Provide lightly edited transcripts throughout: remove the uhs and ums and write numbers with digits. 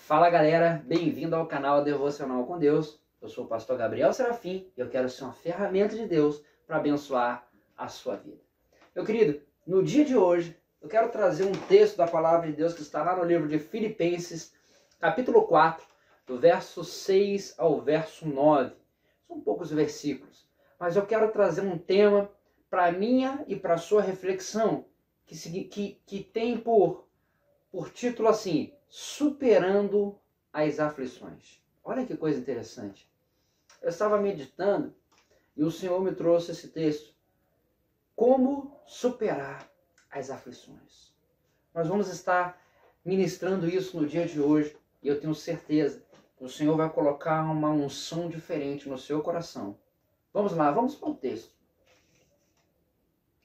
Fala galera, bem-vindo ao canal Devocional com Deus. Eu sou o pastor Gabriel Serafim e eu quero ser uma ferramenta de Deus para abençoar a sua vida. Meu querido, no dia de hoje eu quero trazer um texto da palavra de Deus que está lá no livro de Filipenses, capítulo 4, do verso 6 ao verso 9. São poucos versículos, mas eu quero trazer um tema para a minha e para a sua reflexão, que tem por título assim: Superando as aflições. Olha que coisa interessante. Eu estava meditando e o Senhor me trouxe esse texto. Como superar as aflições. Nós vamos estar ministrando isso no dia de hoje e eu tenho certeza que o Senhor vai colocar uma unção diferente no seu coração. Vamos lá, vamos para o texto.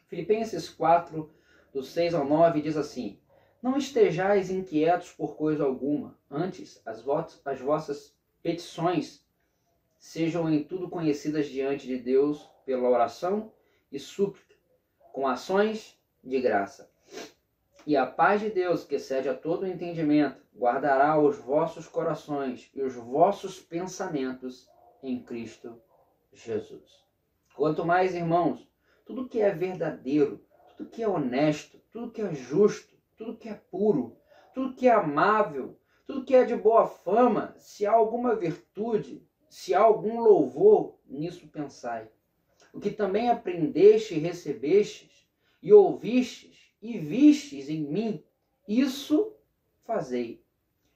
Filipenses 4, do 6 ao 9, diz assim: Não estejais inquietos por coisa alguma, antes as vossas petições sejam em tudo conhecidas diante de Deus pela oração e súplica, com ações de graça. E a paz de Deus, que excede a todo o entendimento, guardará os vossos corações e os vossos pensamentos em Cristo Jesus. Quanto mais, irmãos, tudo que é verdadeiro, tudo que é honesto, tudo que é justo, tudo que é puro, tudo que é amável, tudo que é de boa fama, se há alguma virtude, se há algum louvor, nisso pensai. O que também aprendeste e recebestes, e ouvistes e vistes em mim, isso fazei,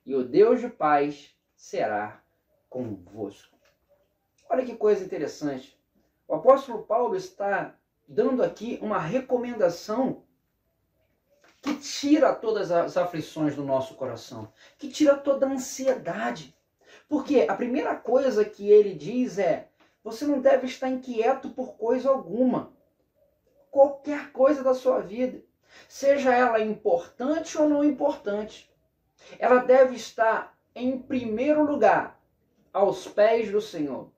e o Deus de paz será convosco. Olha que coisa interessante. O apóstolo Paulo está dando aqui uma recomendação que tira todas as aflições do nosso coração, que tira toda a ansiedade. Porque a primeira coisa que ele diz é: você não deve estar inquieto por coisa alguma. Qualquer coisa da sua vida, seja ela importante ou não importante, ela deve estar em primeiro lugar aos pés do Senhor.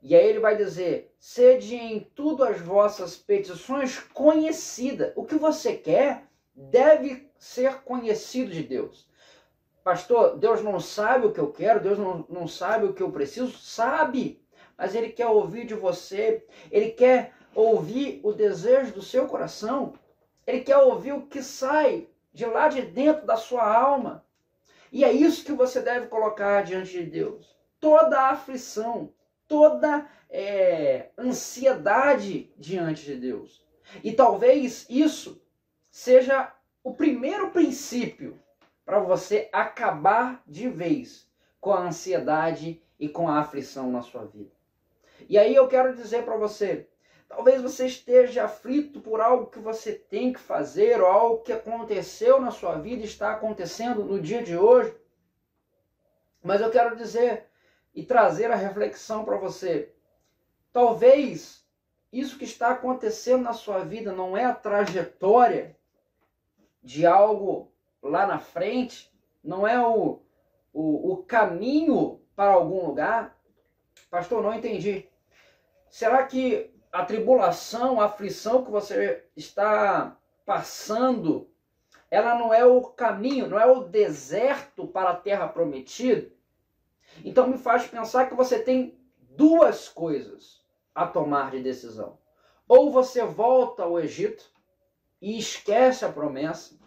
E aí ele vai dizer: sede em tudo as vossas petições conhecidas. O que você quer deve ser conhecido de Deus. Pastor, Deus não sabe o que eu quero, Deus não sabe o que eu preciso. Sabe, mas Ele quer ouvir de você, Ele quer ouvir o desejo do seu coração, Ele quer ouvir o que sai de lá de dentro da sua alma. E é isso que você deve colocar diante de Deus. Toda a aflição, toda ansiedade diante de Deus. E talvez isso seja o primeiro princípio para você acabar de vez com a ansiedade e com a aflição na sua vida. E aí eu quero dizer para você, talvez você esteja aflito por algo que você tem que fazer, ou algo que aconteceu na sua vida e está acontecendo no dia de hoje. Mas eu quero dizer e trazer a reflexão para você. Talvez isso que está acontecendo na sua vida não é a trajetória de algo lá na frente, não é o caminho para algum lugar. Pastor, não entendi. Será que a tribulação, a aflição que você está passando, ela não é o caminho, não é o deserto para a terra prometida? Então me faz pensar que você tem duas coisas a tomar de decisão. Ou você volta ao Egito e esquece a promessa,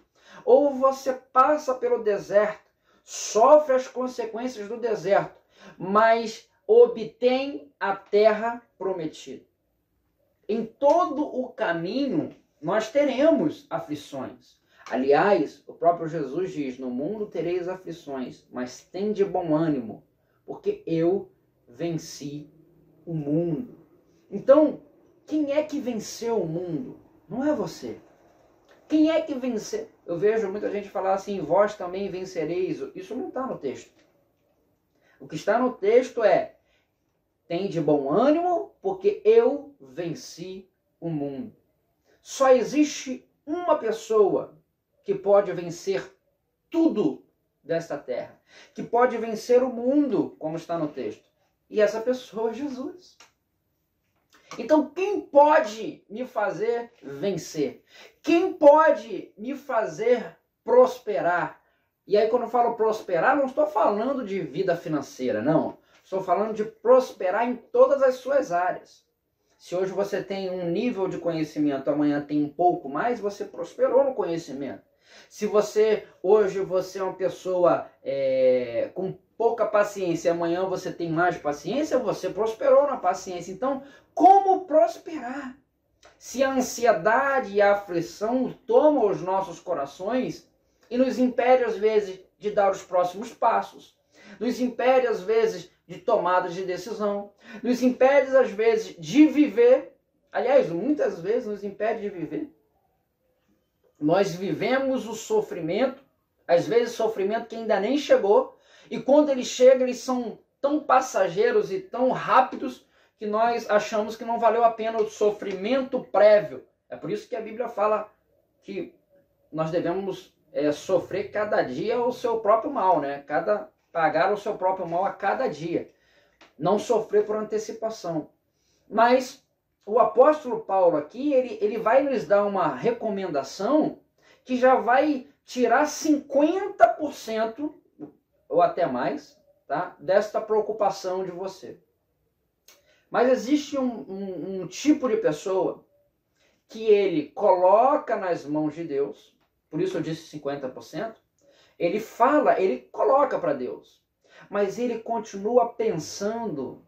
ou você passa pelo deserto, sofre as consequências do deserto, mas obtém a terra prometida. Em todo o caminho nós teremos aflições. Aliás, o próprio Jesus diz: no mundo tereis aflições, mas tende bom ânimo, porque eu venci o mundo. Então, quem é que venceu o mundo? Não é você. Quem é que venceu? Eu vejo muita gente falar assim: vós também vencereis. Isso não está no texto. O que está no texto é: tende bom ânimo, porque eu venci o mundo. Só existe uma pessoa que pode vencer tudo desta terra, que pode vencer o mundo, como está no texto. E essa pessoa é Jesus. Então, quem pode me fazer vencer? Quem pode me fazer prosperar? E aí quando eu falo prosperar, não estou falando de vida financeira, não. Estou falando de prosperar em todas as suas áreas. Se hoje você tem um nível de conhecimento, amanhã tem um pouco mais, você prosperou no conhecimento. Se hoje você é uma pessoa com pouca paciência, amanhã você tem mais paciência, você prosperou na paciência. Então, como prosperar? Se a ansiedade e a aflição tomam os nossos corações e nos impede, às vezes, de dar os próximos passos, nos impede, às vezes, de tomada de decisão, nos impede, às vezes, de viver. Aliás, muitas vezes nos impede de viver. Nós vivemos o sofrimento, às vezes sofrimento que ainda nem chegou, e quando ele chega, eles são tão passageiros e tão rápidos que nós achamos que não valeu a pena o sofrimento prévio. É por isso que a Bíblia fala que nós devemos sofrer cada dia o seu próprio mal, né? Pagar o seu próprio mal a cada dia. Não sofrer por antecipação. Mas o apóstolo Paulo aqui, ele vai nos dar uma recomendação que já vai tirar 50% ou até mais, tá, desta preocupação de você. Mas existe um tipo de pessoa que ele coloca nas mãos de Deus, por isso eu disse 50%, ele coloca para Deus, mas ele continua pensando,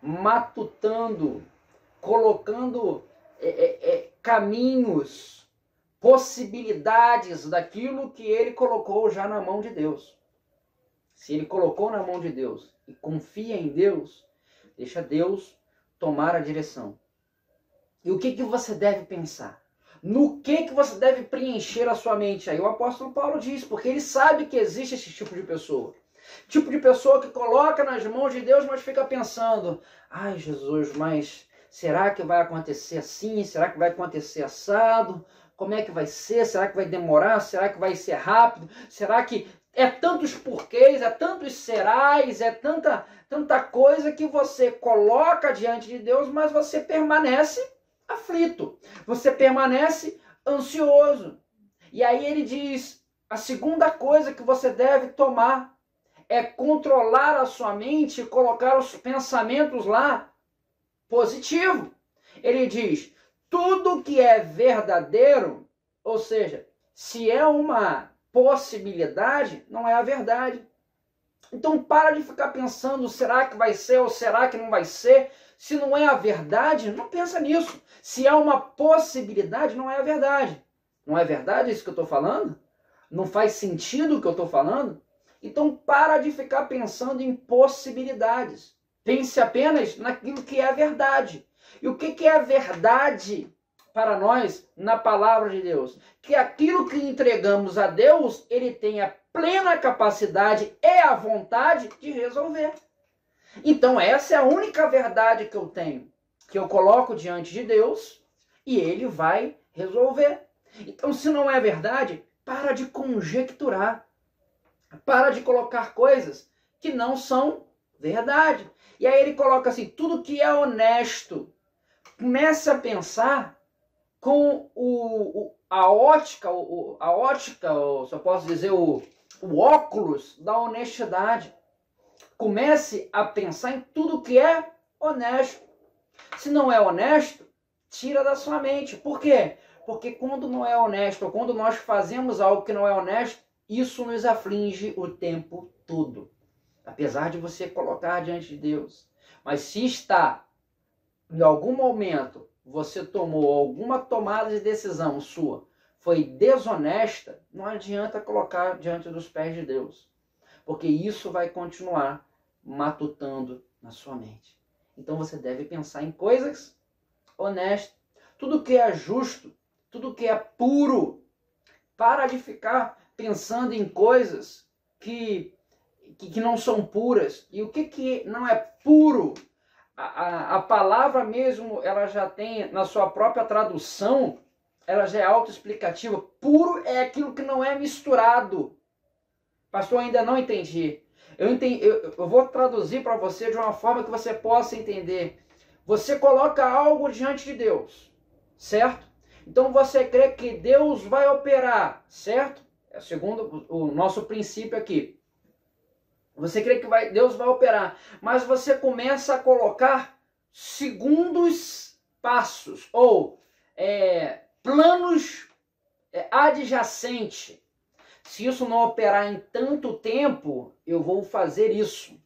matutando, colocando caminhos, possibilidades daquilo que ele colocou já na mão de Deus. Se ele colocou na mão de Deus e confia em Deus, deixa Deus tomar a direção. E o que você deve pensar? No que você deve preencher a sua mente? Aí o apóstolo Paulo diz, porque ele sabe que existe esse tipo de pessoa. Tipo de pessoa que coloca nas mãos de Deus, mas fica pensando, ai Jesus, mas será que vai acontecer assim? Será que vai acontecer assado? Como é que vai ser? Será que vai demorar? Será que vai ser rápido? Será que é tantos porquês, é tantos serais, é tanta coisa que você coloca diante de Deus, mas você permanece aflito, você permanece ansioso. E aí ele diz, a segunda coisa que você deve tomar é controlar a sua mente e colocar os pensamentos lá positivo. Ele diz, tudo que é verdadeiro, ou seja, se é uma possibilidade, não é a verdade. Então para de ficar pensando, será que vai ser ou será que não vai ser? Se não é a verdade, não pensa nisso. Se é uma possibilidade, não é a verdade. Não é verdade isso que eu estou falando? Não faz sentido o que eu estou falando? Então para de ficar pensando em possibilidades. Pense apenas naquilo que é a verdade. E o que é a verdade para nós na palavra de Deus? Que aquilo que entregamos a Deus, ele tem a plena capacidade e a vontade de resolver. Então essa é a única verdade que eu tenho, que eu coloco diante de Deus e ele vai resolver. Então se não é verdade, para de conjecturar, para de colocar coisas que não são verdade. E aí ele coloca assim, tudo que é honesto, comece a pensar com a ótica, ou se eu posso dizer, o óculos da honestidade. Comece a pensar em tudo que é honesto. Se não é honesto, tira da sua mente. Por quê? Porque quando não é honesto, ou quando nós fazemos algo que não é honesto, isso nos aflige o tempo todo. Apesar de você colocar diante de Deus. Mas se está, em algum momento, você tomou alguma tomada de decisão sua, foi desonesta, não adianta colocar diante dos pés de Deus. Porque isso vai continuar matutando na sua mente. Então você deve pensar em coisas honestas. Tudo que é justo, tudo que é puro. Para de ficar pensando em coisas que não são puras. E o que não é puro? A palavra mesmo, ela já tem na sua própria tradução, ela já é autoexplicativa. Puro é aquilo que não é misturado. Pastor, ainda não entendi. Eu vou traduzir para você de uma forma que você possa entender. Você coloca algo diante de Deus, certo? Então você crê que Deus vai operar, certo? segundo o nosso princípio aqui. Você crê que Deus vai operar, mas você começa a colocar segundos passos ou planos adjacentes. Se isso não operar em tanto tempo, eu vou fazer isso.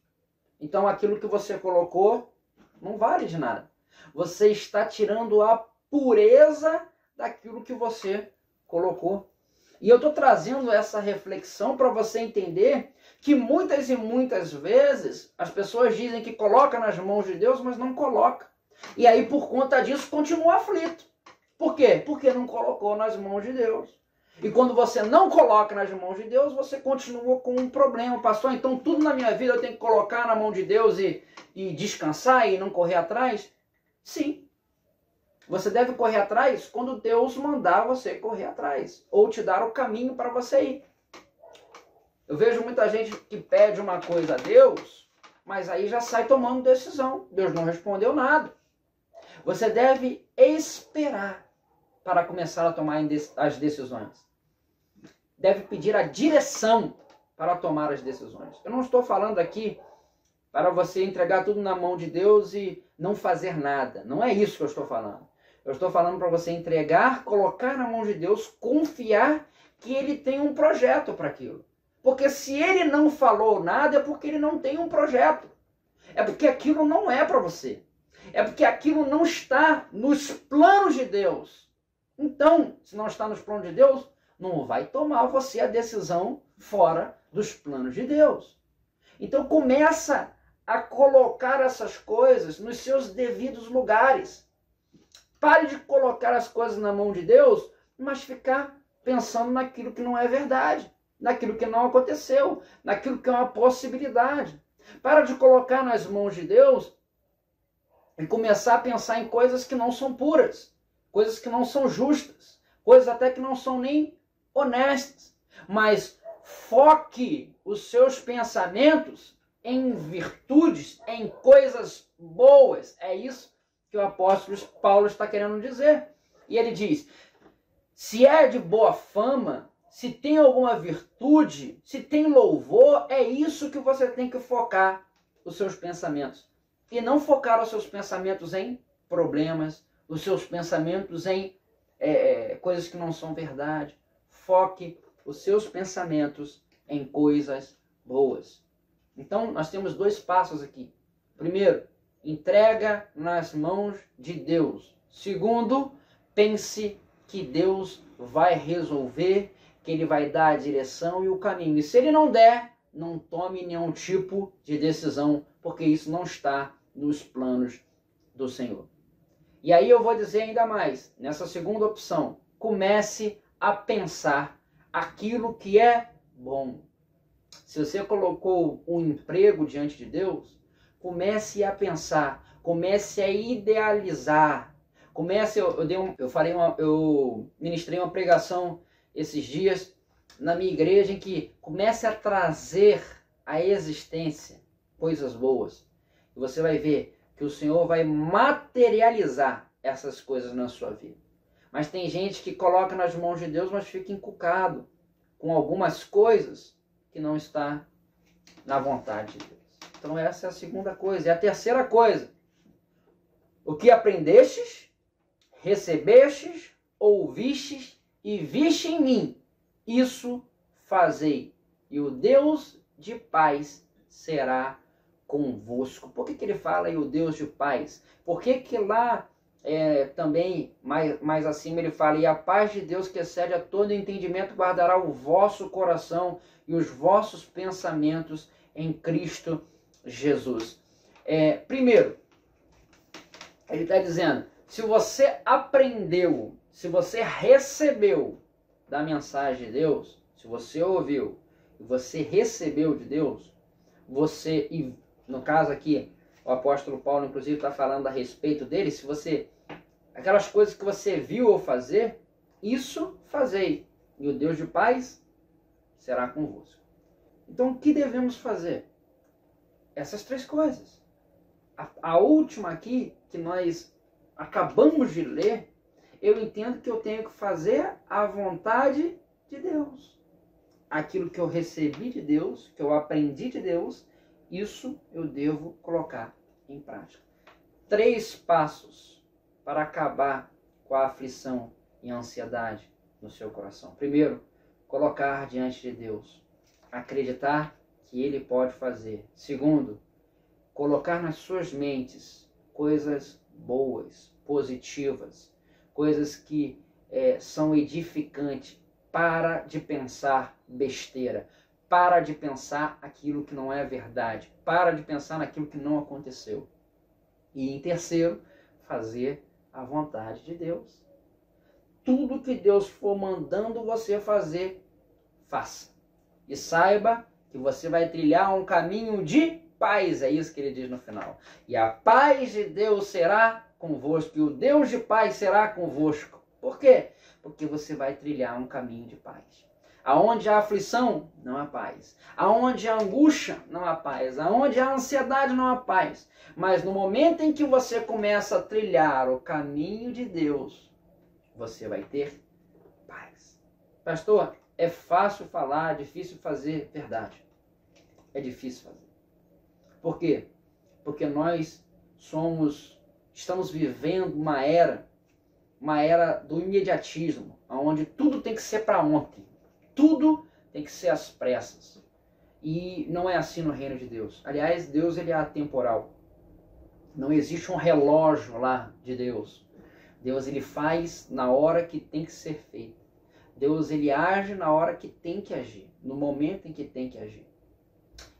Então aquilo que você colocou não vale de nada. Você está tirando a pureza daquilo que você colocou. E eu estou trazendo essa reflexão para você entender que muitas e muitas vezes as pessoas dizem que coloca nas mãos de Deus, mas não coloca. E aí por conta disso continua aflito. Por quê? Porque não colocou nas mãos de Deus. E quando você não coloca nas mãos de Deus, você continua com um problema. Pastor, então tudo na minha vida eu tenho que colocar na mão de Deus e descansar e não correr atrás? Sim. Você deve correr atrás quando Deus mandar você correr atrás. Ou te dar o caminho para você ir. Eu vejo muita gente que pede uma coisa a Deus, mas aí já sai tomando decisão. Deus não respondeu nada. Você deve esperar para começar a tomar as decisões. Deve pedir a direção para tomar as decisões. Eu não estou falando aqui para você entregar tudo na mão de Deus e não fazer nada. Não é isso que eu estou falando. Eu estou falando para você entregar, colocar na mão de Deus, confiar que Ele tem um projeto para aquilo. Porque se Ele não falou nada, é porque Ele não tem um projeto. É porque aquilo não é para você. É porque aquilo não está nos planos de Deus. Então, se não está nos planos de Deus, não vai tomar você a decisão fora dos planos de Deus. Então começa a colocar essas coisas nos seus devidos lugares. Pare de colocar as coisas na mão de Deus, mas ficar pensando naquilo que não é verdade, naquilo que não aconteceu, naquilo que é uma possibilidade. Para de colocar nas mãos de Deus e começar a pensar em coisas que não são puras, coisas que não são justas, coisas até que não são nem honestas. Mas foque os seus pensamentos em virtudes, em coisas boas. É isso que o apóstolo Paulo está querendo dizer. E ele diz, se é de boa fama, se tem alguma virtude, se tem louvor, é isso que você tem que focar os seus pensamentos. E não focar os seus pensamentos em problemas, os seus pensamentos em coisas que não são verdade. Foque os seus pensamentos em coisas boas. Então, nós temos dois passos aqui. Primeiro, entrega nas mãos de Deus. Segundo, pense que Deus vai resolver, que Ele vai dar a direção e o caminho. E se Ele não der, não tome nenhum tipo de decisão, porque isso não está nos planos do Senhor. E aí eu vou dizer ainda mais, nessa segunda opção, comece a pensar aquilo que é bom. Se você colocou um emprego diante de Deus, comece a pensar, comece a idealizar. Eu ministrei uma pregação esses dias na minha igreja em que comece a trazer à existência coisas boas. E você vai ver que o Senhor vai materializar essas coisas na sua vida. Mas tem gente que coloca nas mãos de Deus, mas fica encucado com algumas coisas que não está na vontade de Deus. Então essa é a segunda coisa. E a terceira coisa, o que aprendestes, recebestes, ouvistes e viste em mim, isso fazei, e o Deus de paz será convosco. Por que ele fala e o Deus de paz? Por que lá também, mais acima, ele fala, e a paz de Deus que excede a todo entendimento guardará o vosso coração e os vossos pensamentos em Cristo Jesus. Primeiro, ele está dizendo, se você aprendeu, se você recebeu da mensagem de Deus, se você ouviu e você recebeu de Deus, você, e no caso aqui, o apóstolo Paulo inclusive está falando a respeito dele, se você, aquelas coisas que você viu ou fazer, isso fazei, e o Deus de paz será convosco. Então o que devemos fazer? Essas três coisas. A última aqui, que nós acabamos de ler, eu entendo que eu tenho que fazer a vontade de Deus. aquilo que eu recebi de Deus, que eu aprendi de Deus, isso eu devo colocar em prática. 3 passos para acabar com a aflição e a ansiedade no seu coração. Primeiro, colocar diante de Deus. Acreditar que Ele pode fazer. Segundo, colocar nas suas mentes coisas boas, positivas, coisas que são edificantes. Para de pensar besteira. Para de pensar aquilo que não é verdade. Para de pensar naquilo que não aconteceu. E em terceiro, fazer a vontade de Deus. Tudo que Deus for mandando você fazer, faça. E saiba que você vai trilhar um caminho de paz. É isso que ele diz no final. E a paz de Deus será convosco. E o Deus de paz será convosco. Por quê? Porque você vai trilhar um caminho de paz. Aonde há aflição, não há paz. Aonde há angústia, não há paz. Aonde há ansiedade, não há paz. Mas no momento em que você começa a trilhar o caminho de Deus, você vai ter paz. Pastor, é fácil falar, difícil fazer. Verdade. É difícil fazer. Por quê? Porque nós estamos vivendo uma era do imediatismo, onde tudo tem que ser para ontem. Tudo tem que ser às pressas. E não é assim no reino de Deus. Aliás, Deus ele é atemporal. Não existe um relógio lá de Deus. Deus ele faz na hora que tem que ser feito. Deus ele age na hora que tem que agir, no momento em que tem que agir.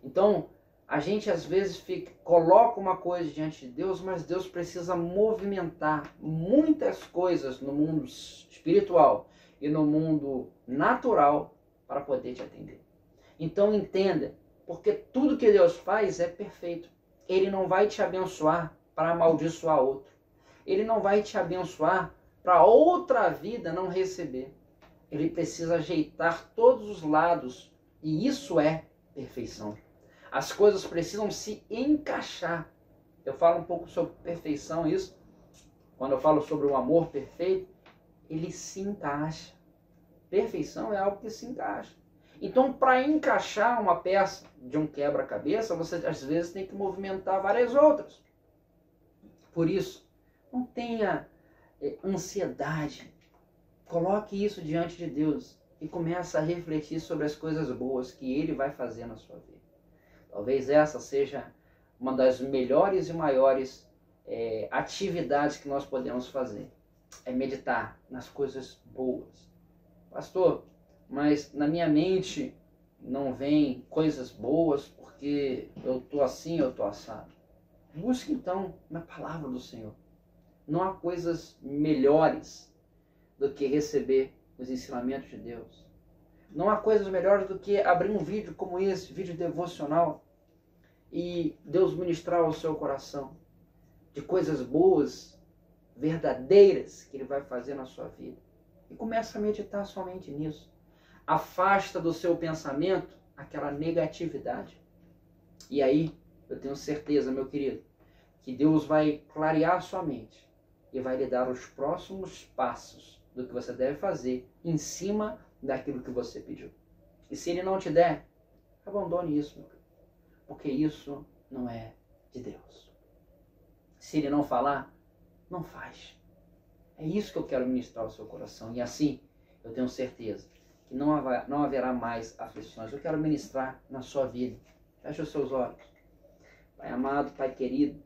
Então, a gente às vezes coloca uma coisa diante de Deus, mas Deus precisa movimentar muitas coisas no mundo espiritual e no mundo natural para poder te atender. Então entenda, porque tudo que Deus faz é perfeito. Ele não vai te abençoar para amaldiçoar outro. Ele não vai te abençoar para outra vida não receber. Ele precisa ajeitar todos os lados e isso é perfeição. As coisas precisam se encaixar. Eu falo um pouco sobre perfeição, isso. Quando eu falo sobre o amor perfeito, ele se encaixa. Perfeição é algo que se encaixa. Então, para encaixar uma peça de um quebra-cabeça, você às vezes tem que movimentar várias outras. Por isso, não tenha ansiedade. Coloque isso diante de Deus e comece a refletir sobre as coisas boas que Ele vai fazer na sua vida. Talvez essa seja uma das melhores e maiores atividades que nós podemos fazer. É meditar nas coisas boas. Pastor, mas na minha mente não vem coisas boas porque eu estou assim, eu estou assado. Busque então na palavra do Senhor. Não há coisas melhores do que receber os ensinamentos de Deus. Não há coisas melhores do que abrir um vídeo como esse, vídeo devocional, e Deus ministrar ao seu coração de coisas boas, verdadeiras, que Ele vai fazer na sua vida. E começa a meditar somente nisso. Afasta do seu pensamento aquela negatividade. E aí, eu tenho certeza, meu querido, que Deus vai clarear a sua mente e vai lhe dar os próximos passos do que você deve fazer em cima daquilo que você pediu. E se Ele não te der, abandone isso, meu querido, porque isso não é de Deus. Se Ele não falar, não faz. É isso que eu quero ministrar ao seu coração. E assim, eu tenho certeza que não haverá mais aflições. Eu quero ministrar na sua vida. Feche os seus olhos. Pai amado, Pai querido,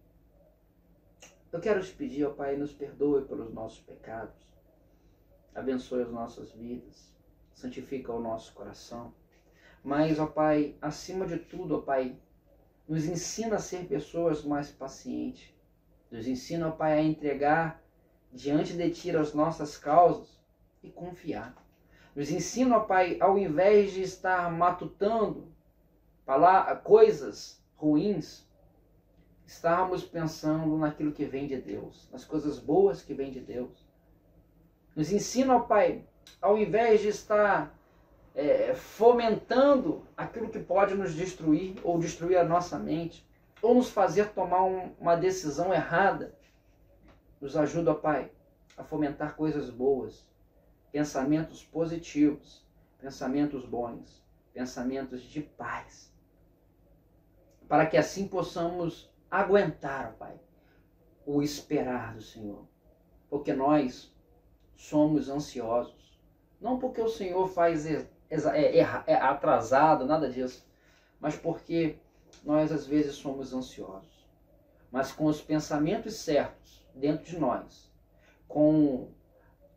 eu quero te pedir, ó Pai, nos perdoe pelos nossos pecados. Abençoe as nossas vidas. Santifica o nosso coração. Mas, ó Pai, acima de tudo, ó Pai, nos ensina a ser pessoas mais pacientes. Nos ensina, ó Pai, a entregar diante de Ti as nossas causas e confiar. Nos ensina, ó Pai, ao invés de estar matutando coisas ruins, estarmos pensando naquilo que vem de Deus, nas coisas boas que vêm de Deus. Nos ensina, ó Pai, ao invés de estar fomentando aquilo que pode nos destruir ou destruir a nossa mente, ou nos fazer tomar uma decisão errada, nos ajuda, ó Pai, a fomentar coisas boas, pensamentos positivos, pensamentos bons. pensamentos de paz, para que assim possamos aguentar, ó Pai, o esperar do Senhor, porque nós somos ansiosos, não porque o Senhor faz atrasado, nada disso, mas porque nós às vezes somos ansiosos, mas com os pensamentos certos dentro de nós, com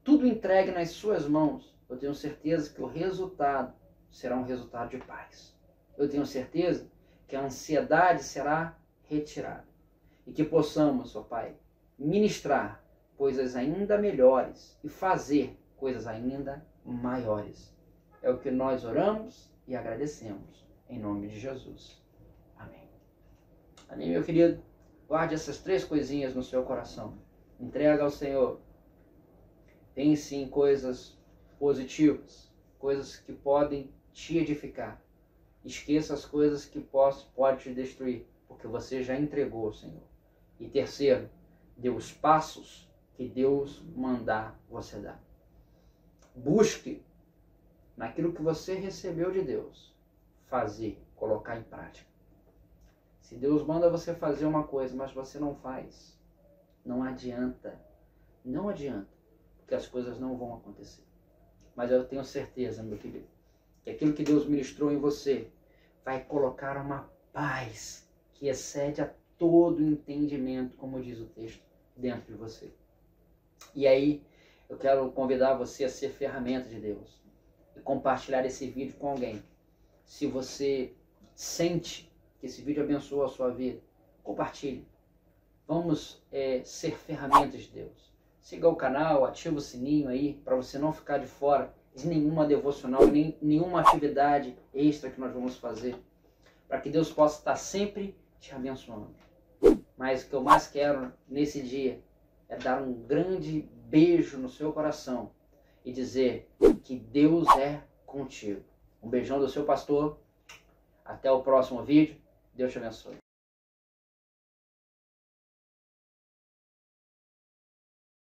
tudo entregue nas suas mãos, eu tenho certeza que o resultado será um resultado de paz. Eu tenho certeza que a ansiedade será retirada e que possamos, ó Pai, ministrar coisas ainda melhores e fazer coisas ainda maiores. É o que nós oramos e agradecemos em nome de Jesus. Amém. Amém, meu querido. Guarde essas 3 coisinhas no seu coração. Entrega ao Senhor. Pense em coisas positivas, coisas que podem te edificar. Esqueça as coisas que podem te destruir, porque você já entregou ao Senhor. E terceiro, dê os passos que Deus mandar você dar. Busque naquilo que você recebeu de Deus, fazer, colocar em prática. Se Deus manda você fazer uma coisa, mas você não faz, não adianta. Não adianta, porque as coisas não vão acontecer. Mas eu tenho certeza, meu querido, que aquilo que Deus ministrou em você vai colocar uma paz que excede a todo entendimento, como diz o texto, dentro de você. E aí, eu quero convidar você a ser ferramenta de Deus e compartilhar esse vídeo com alguém. Se você sente que esse vídeo abençoa a sua vida, compartilhe. Vamos ser ferramentas de Deus. Siga o canal, ativa o sininho aí, para você não ficar de fora de nenhuma devocional, nenhuma atividade extra que nós vamos fazer, para que Deus possa estar sempre te abençoando. Mas o que eu mais quero nesse dia é dar um grande beijo no seu coração e dizer que Deus é contigo. Um beijão do seu pastor. Até o próximo vídeo. Deus te abençoe.